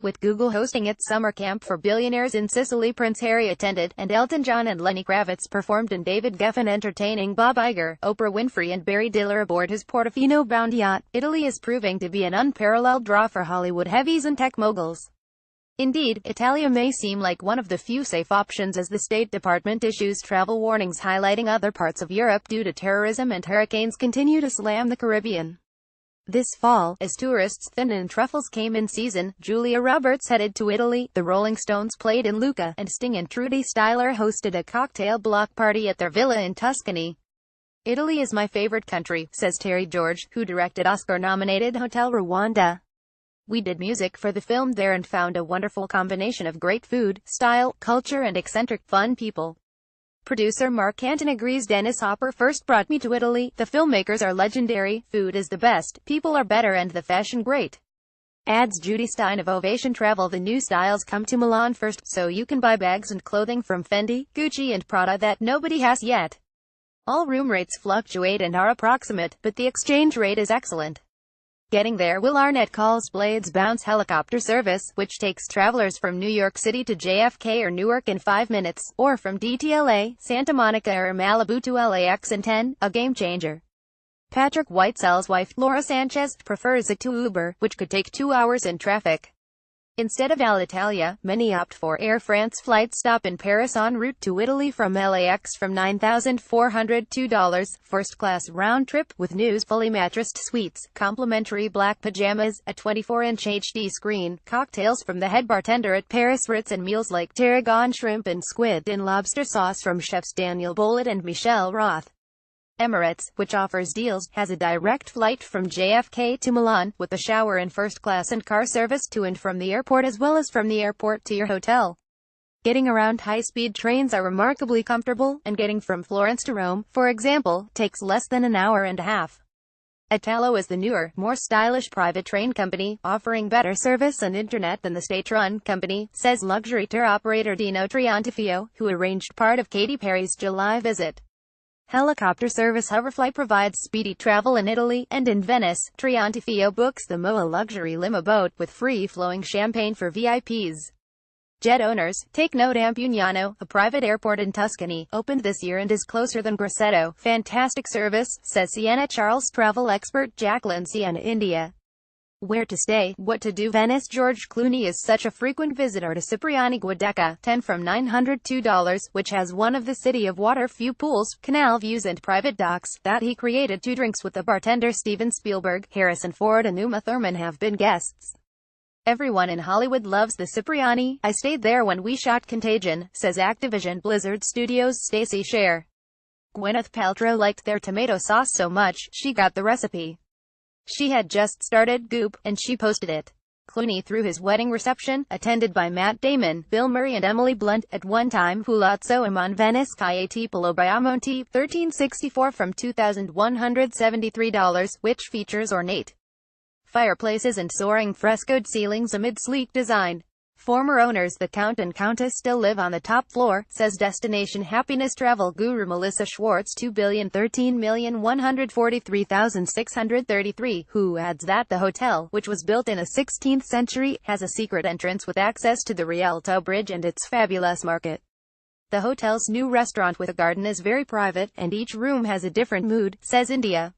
with Google hosting its summer camp for billionaires in Sicily. Prince Harry attended, and Elton John and Lenny Kravitz performed, and David Geffen entertaining Bob Iger, Oprah Winfrey and Barry Diller aboard his Portofino-bound yacht. Italy is proving to be an unparalleled draw for Hollywood heavies and tech moguls. Indeed, Italia may seem like one of the few safe options as the State Department issues travel warnings highlighting other parts of Europe due to terrorism, and hurricanes continue to slam the Caribbean. This fall, as tourists thin and truffles came in season, Julia Roberts headed to Italy, the Rolling Stones played in Lucca, and Sting and Trudy Styler hosted a cocktail block party at their villa in Tuscany. "Italy is my favorite country," says Terry George, who directed Oscar-nominated Hotel Rwanda. "We did music for the film there and found a wonderful combination of great food, style, culture and eccentric, fun people." Producer Mark Canton agrees. "Dennis Hopper first brought me to Italy. The filmmakers are legendary, food is the best, people are better and the fashion great." Adds Judy Stein of Ovation Travel. "The new styles come to Milan first, so you can buy bags and clothing from Fendi, Gucci and Prada that nobody has yet. All room rates fluctuate and are approximate, but the exchange rate is excellent. Getting there will Arnett calls Blades Bounce helicopter service, which takes travelers from New York City to JFK or Newark in 5 minutes, or from DTLA, Santa Monica or Malibu to LAX in 10, a game changer." Patrick Whitesell's wife, Laura Sanchez, prefers it to Uber, which could take 2 hours in traffic. Instead of Alitalia, many opt for Air France flights stop in Paris en route to Italy from LAX from $9,402, first-class round trip, with news fully mattressed suites, complimentary black pajamas, a 24-inch HD screen, cocktails from the head bartender at Paris Ritz and meals like tarragon shrimp and squid in lobster sauce from chefs Daniel Bollett and Michelle Roth. Emirates, which offers deals, has a direct flight from JFK to Milan, with a shower and first class and car service to and from the airport as well as from the airport to your hotel. Getting around high-speed trains are remarkably comfortable, and getting from Florence to Rome, for example, takes less than an hour and a half. Italo is the newer, more stylish private train company, offering better service and internet than the state-run company, says luxury tour operator Dino Triantafio, who arranged part of Katy Perry's July visit. Helicopter service Hoverfly provides speedy travel in Italy, and in Venice, Triantafio books the Moa luxury limo boat, with free-flowing champagne for VIPs. Jet owners, take note. Ampugnano, a private airport in Tuscany, opened this year and is closer than Grosseto. Fantastic service, says Sienna Charles travel expert Jacqueline Sienna India. Where to stay, what to do. Venice. George Clooney is such a frequent visitor to Cipriani Guadecca, 10 from $902, which has one of the City of Water few pools, canal views and private docks, that he created 2 drinks with the bartender Steven Spielberg. Harrison Ford and Uma Thurman have been guests. "Everyone in Hollywood loves the Cipriani. I stayed there when we shot Contagion," says Activision Blizzard Studios' Stacey Sher. Gwyneth Paltrow liked their tomato sauce so much, she got the recipe. She had just started Goop, and she posted it. Clooney threw his wedding reception, attended by Matt Damon, Bill Murray and Emily Blunt, at one time Palazzo Imon Venice Calle Tipolo Biamonte, $1364 from $2,173, which features ornate fireplaces and soaring frescoed ceilings amid sleek design. Former owners, the Count and Countess, still live on the top floor, says Destination Happiness travel guru Melissa Schwartz. $2,013,143,633, who adds that the hotel, which was built in the 16th century, has a secret entrance with access to the Rialto Bridge and its fabulous market. The hotel's new restaurant with a garden is very private, and each room has a different mood, says India.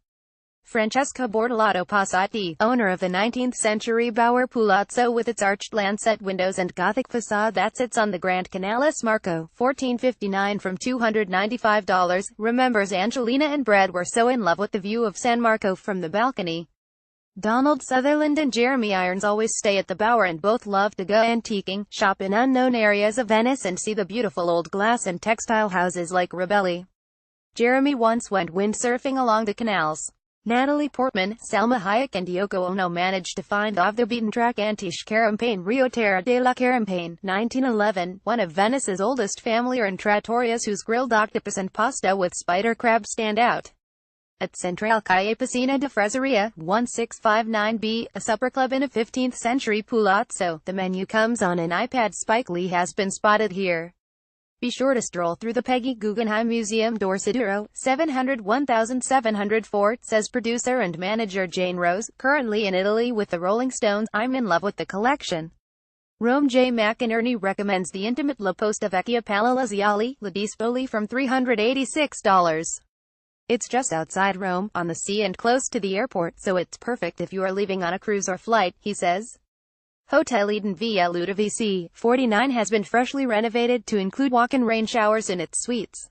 Francesca Bortolato Passati, owner of the 19th-century Bauer Palazzo with its arched lancet windows and Gothic facade that sits on the Grand Canale Marco, $1459 from $295, remembers Angelina and Brad were so in love with the view of San Marco from the balcony. Donald Sutherland and Jeremy Irons always stay at the Bauer and both love to go antiquing, shop in unknown areas of Venice and see the beautiful old glass and textile houses like Rabelli. Jeremy once went windsurfing along the canals. Natalie Portman, Salma Hayek and Yoko Ono managed to find off-the-beaten-track Antiche Carampane Rio Terra de la Carampane, 1911, one of Venice's oldest family and trattorias whose grilled octopus and pasta with spider crab stand out. At Central Calle Piscina de Freseria, 1659B, a supper club in a 15th-century palazzo, the menu comes on an iPad. Spike Lee has been spotted here. Be sure to stroll through the Peggy Guggenheim Museum Dorsoduro, 700-1704, says producer and manager Jane Rose, currently in Italy with the Rolling Stones. I'm in love with the collection. Rome. J. McInerney recommends the intimate La Posta Vecchia Palalaziali, La Dispoli from $386. It's just outside Rome, on the sea and close to the airport, so it's perfect if you are leaving on a cruise or flight, he says. Hotel Eden Via Ludovisi, 49 has been freshly renovated to include walk-in rain showers in its suites.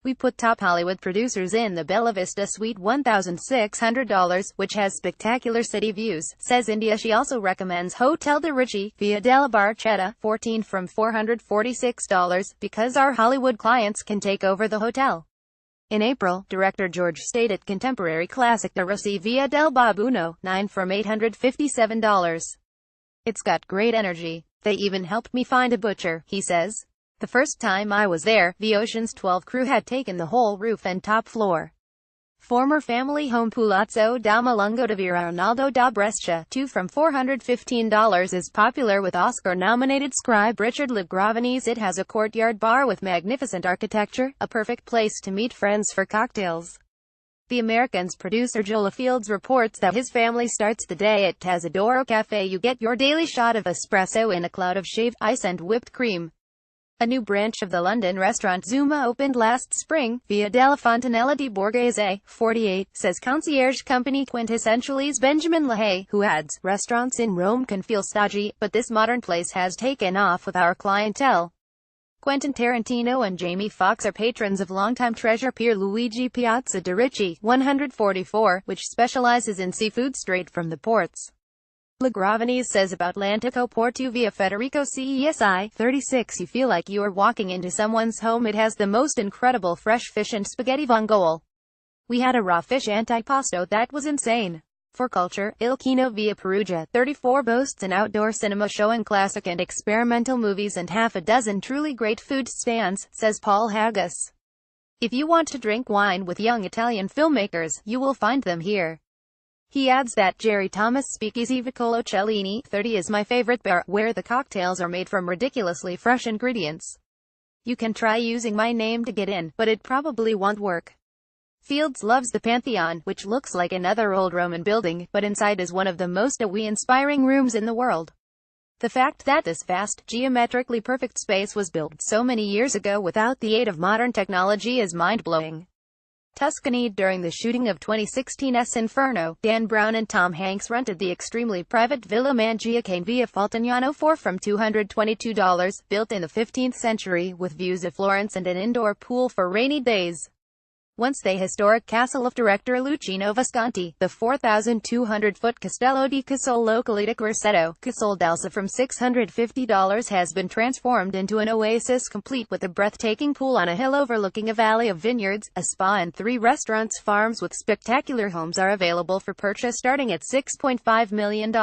We put top Hollywood producers in the Bella Vista Suite $1,600, which has spectacular city views, says India. She also recommends Hotel de Ricci, Via della Barchetta, 14 from $446, because our Hollywood clients can take over the hotel. In April, director George stayed at contemporary classic de Rossi Via del Babuino, 9 from $857. It's got great energy. They even helped me find a butcher, he says. The first time I was there, the Ocean's 12 crew had taken the whole roof and top floor. Former family home Palazzo da Malungo de Via Arnaldo da Brescia, 2 from $415, is popular with Oscar-nominated scribe Richard Ligravenes. It has a courtyard bar with magnificent architecture, a perfect place to meet friends for cocktails. The American's producer Jola Fields reports that his family starts the day at Tazzadoro Cafe. You get your daily shot of espresso in a cloud of shaved ice and whipped cream. A new branch of the London restaurant Zuma opened last spring, Via della Fontanella di Borghese, 48, says concierge company Quintessential's Benjamin LaHaye, who adds, restaurants in Rome can feel stodgy, but this modern place has taken off with our clientele. Quentin Tarantino and Jamie Foxx are patrons of longtime treasure Pier Luigi Piazza de Ricci, 144, which specializes in seafood straight from the ports. Ligravenes says about Atlantico Porto Via Federico Cesi, 36, you feel like you are walking into someone's home. It has the most incredible fresh fish and spaghetti vongole. We had a raw fish antipasto that was insane. For culture, Il Kino Via Perugia, 34 boasts an outdoor cinema showing classic and experimental movies and half a dozen truly great food stands, says Paul Haggis. If you want to drink wine with young Italian filmmakers, you will find them here. He adds that Jerry Thomas Speakeasy Vicolo Cellini, 30 is my favorite bar, where the cocktails are made from ridiculously fresh ingredients. You can try using my name to get in, but it probably won't work. Fields loves the Pantheon, which looks like another old Roman building, but inside is one of the most awe-inspiring rooms in the world. The fact that this vast, geometrically perfect space was built so many years ago without the aid of modern technology is mind-blowing. Tuscany. During the shooting of 2016's Inferno, Dan Brown and Tom Hanks rented the extremely private Villa Mangiacane Via Faltignano 4 from $222, built in the 15th century, with views of Florence and an indoor pool for rainy days. Once the historic castle of director Luchino Visconti, the 4,200-foot Castello di Casole locally to Grosseto, Casole d'Elsa from $650 has been transformed into an oasis complete with a breathtaking pool on a hill overlooking a valley of vineyards, a spa and 3 restaurants. Farms with spectacular homes are available for purchase starting at $6.5 million.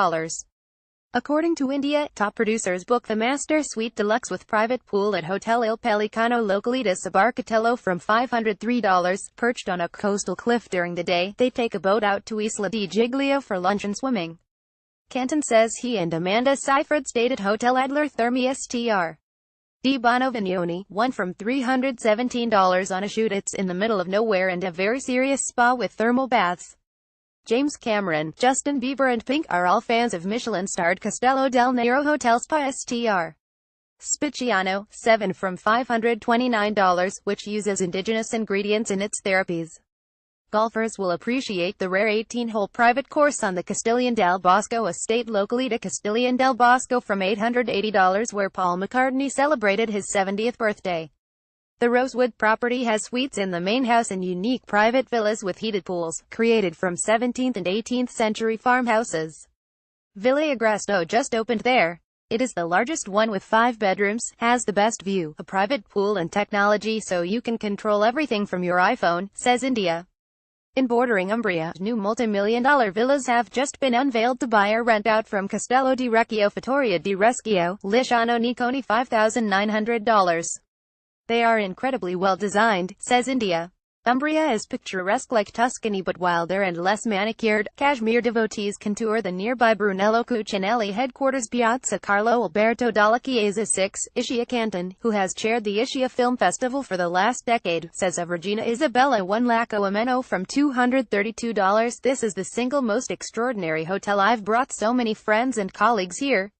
According to India, top producers book the Master Suite Deluxe with private pool at Hotel Il Pelicano locally to Sabarcatello from $503. Perched on a coastal cliff during the day, they take a boat out to Isla di Giglio for lunch and swimming. Canton says he and Amanda Seyfried stayed at Hotel Adler Thermi Str. Di Bonovignoni, 1 from $317 on a shoot. It's in the middle of nowhere and a very serious spa with thermal baths. James Cameron, Justin Bieber and Pink are all fans of Michelin-starred Castello del Nero Hotel Spa Str. Spicciano, 7 from $529, which uses indigenous ingredients in its therapies. Golfers will appreciate the rare 18-hole private course on the Castellion del Bosco estate locally to Castellion del Bosco from $880, where Paul McCartney celebrated his 70th birthday. The Rosewood property has suites in the main house and unique private villas with heated pools, created from 17th and 18th century farmhouses. Villa Agreste just opened there. It is the largest one with 5 bedrooms, has the best view, a private pool and technology so you can control everything from your iPhone, says India. In bordering Umbria, new multi-million-dollar villas have just been unveiled to buy or rent out from Castello di Recchio Fattoria di Reschio, Lisciano Niconi $5,900. They are incredibly well designed, says India. Umbria is picturesque like Tuscany, but wilder and less manicured. Kashmir devotees can tour the nearby Brunello Cucinelli headquarters Piazza Carlo Alberto dalla Chiesa 6, Ischia. Canton, who has chaired the Ischia Film Festival for the last decade, says of Regina Isabella 1 Lacco Ameno from $232. This is the single most extraordinary hotel. I've brought so many friends and colleagues here.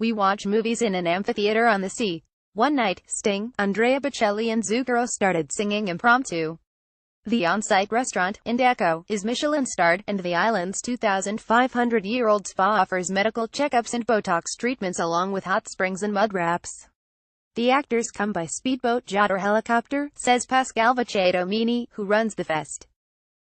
We watch movies in an amphitheater on the sea. One night, Sting, Andrea Bocelli and Zucchero started singing impromptu. The on-site restaurant, Indaco, is Michelin-starred, and the island's 2,500-year-old spa offers medical checkups and Botox treatments along with hot springs and mud wraps. The actors come by speedboat, yacht or helicopter, says Pascal Vecchiatomini, who runs the fest.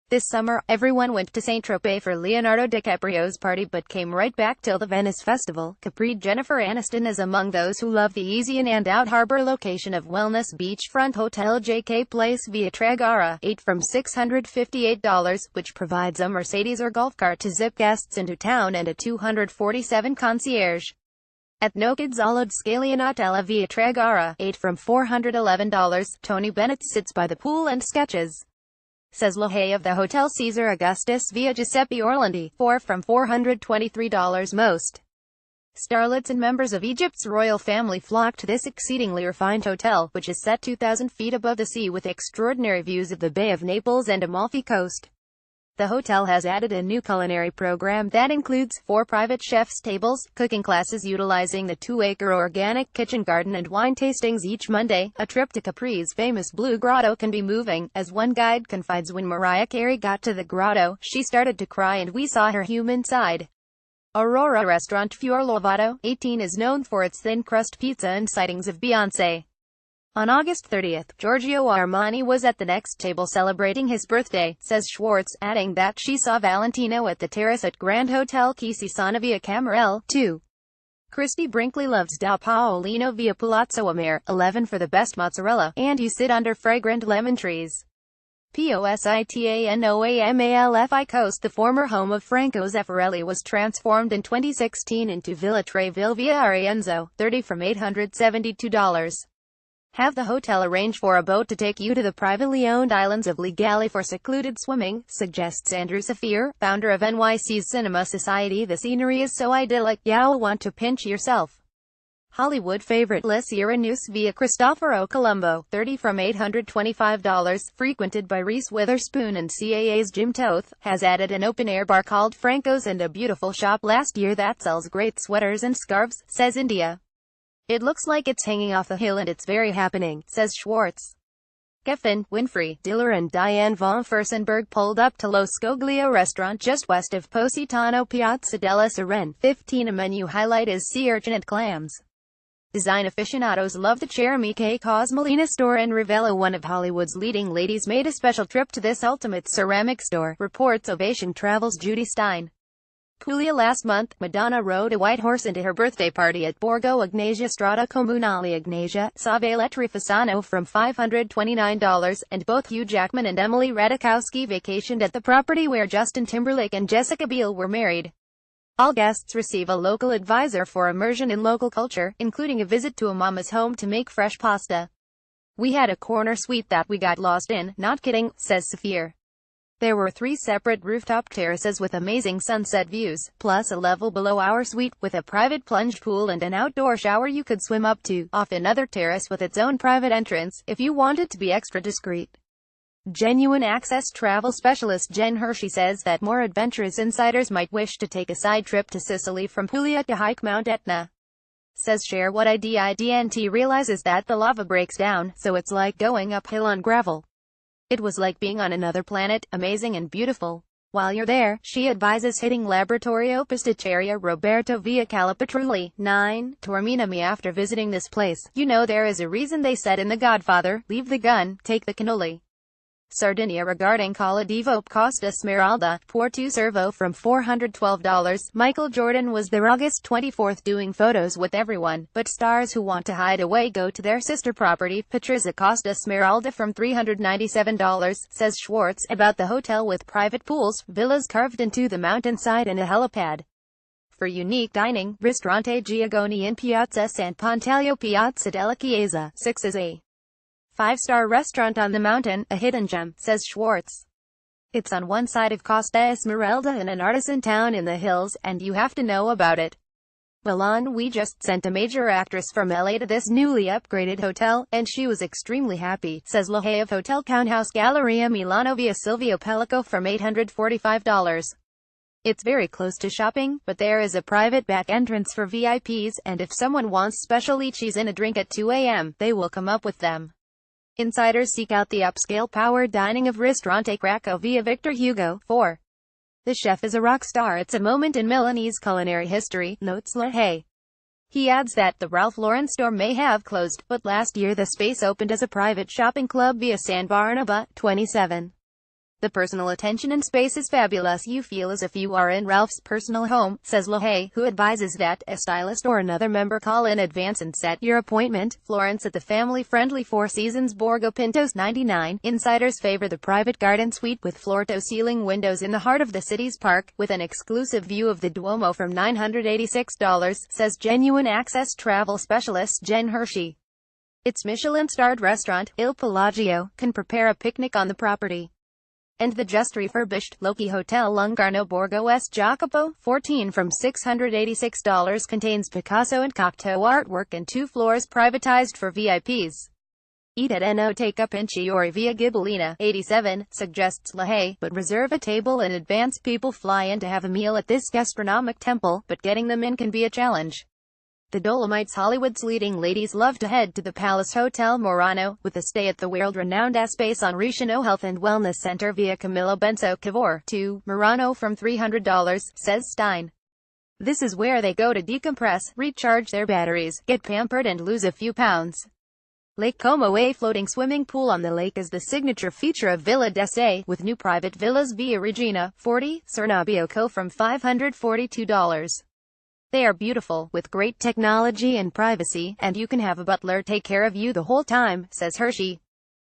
This summer, everyone went to Saint-Tropez for Leonardo DiCaprio's party but came right back till the Venice Festival. Capri Jennifer Aniston is among those who love the easy and out harbor location of wellness beachfront hotel JK Place Via Tragara, 8 from $658, which provides a Mercedes or golf cart to zip guests into town and a 247 concierge. At No Kids Allowed Scalionatella Via Tragara, 8 from $411, Tony Bennett sits by the pool and sketches. Says Lahey of the Hotel Caesar Augustus via Giuseppe Orlandi, 4 from $423 most. Starlets and members of Egypt's royal family flock to this exceedingly refined hotel, which is set 2,000 feet above the sea with extraordinary views of the Bay of Naples and Amalfi Coast. The hotel has added a new culinary program that includes 4 private chefs' tables, cooking classes utilizing the 2-acre organic kitchen garden and wine tastings each Monday. A trip to Capri's famous Blue Grotto can be moving, as one guide confides when Mariah Carey got to the grotto, she started to cry and we saw her human side. Aurora restaurant Fior Lovato, 18 is known for its thin crust pizza and sightings of Beyoncé. On August 30th, Giorgio Armani was at the next table celebrating his birthday, says Schwartz, adding that she saw Valentino at the terrace at Grand Hotel Quisisana via Camarelle, 2. Christy Brinkley loves Da Paolino via Palazzo Amare, 11 for the best mozzarella, and you sit under fragrant lemon trees. Positanoamalfi Coast. The former home of Franco Zeffirelli was transformed in 2016 into Villa Treville via Arienzo, 30 from $872. Have the hotel arrange for a boat to take you to the privately owned islands of Legale for secluded swimming, suggests Andrew Saphir, founder of NYC's Cinema Society. The scenery is so idyllic, you'll want to pinch yourself. Hollywood favorite La Sierra Noose via Cristoforo Colombo, 30 from $825, frequented by Reese Witherspoon and CAA's Jim Toth, has added an open-air bar called Franco's and a beautiful shop last year that sells great sweaters and scarves, says India. It looks like it's hanging off the hill and it's very happening, says Schwartz. Geffen, Winfrey, Diller and Diane von Furstenberg pulled up to Lo Scoglio restaurant just west of Positano Piazza della Sirena, 15. A menu highlight is sea urchin and clams. Design aficionados love the Ceramiche Cosmolina store in Ravello. One of Hollywood's leading ladies made a special trip to this ultimate ceramic store, reports Ovation Travel's Judy Stein. Puglia. Last month, Madonna rode a white horse into her birthday party at Borgo Ignacia Strada Comunale Ignacia, Saveletri Fasano from $529, and both Hugh Jackman and Emily Ratajkowski vacationed at the property where Justin Timberlake and Jessica Biel were married. All guests receive a local advisor for immersion in local culture, including a visit to a mama's home to make fresh pasta. We had a corner suite that we got lost in, not kidding, says Saphir. There were 3 separate rooftop terraces with amazing sunset views, plus a level below our suite, with a private plunge pool and an outdoor shower you could swim up to, off another terrace with its own private entrance, if you wanted to be extra discreet. Genuine Access travel specialist Jen Hershey says that more adventurous insiders might wish to take a side trip to Sicily from Puglia to hike Mount Etna. Says share what I didn't realize is that the lava breaks down, so it's like going uphill on gravel. It was like being on another planet, amazing and beautiful. While you're there, she advises hitting Laboratorio Pasticceria Roberto via Calapatrulli, 9, Torminami. After visiting this place, you know there is a reason they said in The Godfather, leave the gun, take the cannoli. Sardinia. Regarding Cala Divo Costa Smeralda, Porto Servo from $412, Michael Jordan was there August 24th doing photos with everyone, but stars who want to hide away go to their sister property, Patrizia Costa Smeralda from $397, says Schwartz, about the hotel with private pools, villas carved into the mountainside and a helipad. For unique dining, Ristorante Giagoni in Piazza San Pantaleo Piazza della Chiesa, 6 is a 5-star restaurant on the mountain, a hidden gem, says Schwartz. It's on one side of Costa Esmeralda in an artisan town in the hills, and you have to know about it. Milan. We just sent a major actress from LA to this newly upgraded hotel, and she was extremely happy, says Lahey of Hotel Counthouse Galleria Milano via Silvio Pellico from $845. It's very close to shopping, but there is a private back entrance for VIPs, and if someone wants special lychees and a drink at 2 a.m., they will come up with them. Insiders seek out the upscale power dining of Ristorante Cracovia Victor Hugo. 4. The chef is a rock star. It's a moment in Milanese culinary history, notes LaHaye. He adds that the Ralph Lauren store may have closed, but last year the space opened as a private shopping club via San Barnaba. 27. The personal attention and space is fabulous. You feel as if you are in Ralph's personal home, says LaHaye, who advises that a stylist or another member call in advance and set your appointment. Florence at the family-friendly Four Seasons Borgo Pintos. 99. Insiders favor the private garden suite with floor-to-ceiling windows in the heart of the city's park, with an exclusive view of the Duomo from $986, says Genuine Access travel specialist Jen Hershey. Its Michelin-starred restaurant, Il Pelagio, can prepare a picnic on the property. And the just refurbished Loki Hotel Lungarno Borgo S. Jacopo, 14 from $686 contains Picasso and Cocteau artwork and 2 floors privatized for VIPs. Eat at Enoteca Pinchiori via Ghibellina. 87, suggests LaHaye, but reserve a table in advance. People fly in to have a meal at this gastronomic temple, but getting them in can be a challenge. The Dolomites Hollywood's leading ladies love to head to the Palace Hotel Murano, with a stay at the world-renowned Space on Ricciano Health and Wellness Center via Camillo Benso Cavour. 2. Murano from $300, says Stein. This is where they go to decompress, recharge their batteries, get pampered and lose a few pounds. Lake Como. A floating swimming pool on the lake is the signature feature of Villa d'Este, with new private villas via Regina. 40. Cernabio from $542. They are beautiful, with great technology and privacy, and you can have a butler take care of you the whole time, says Hershey.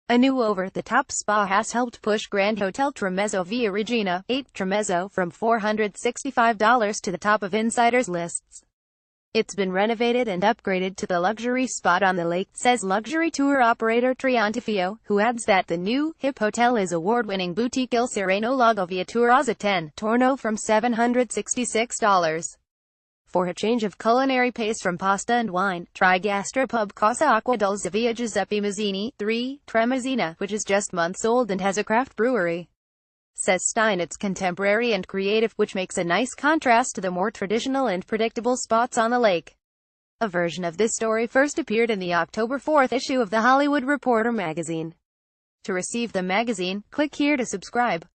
A new over-the-top spa has helped push Grand Hotel Tremezzo via Regina. 8. Tremezzo from $465 to the top of insiders' lists. It's been renovated and upgraded to the luxury spot on the lake, says luxury tour operator Triantifio, who adds that the new, hip hotel is award-winning boutique Il Sereno Lago via Turazza. 10. Torno from $766. For a change of culinary pace from pasta and wine, try Gastropub Casa Acqua Dolce via Giuseppe Mazzini. 3. Tremezzina, which is just months old and has a craft brewery. Says Stein, it's contemporary and creative, which makes a nice contrast to the more traditional and predictable spots on the lake. A version of this story first appeared in the October 4 issue of The Hollywood Reporter magazine. To receive the magazine, click here to subscribe.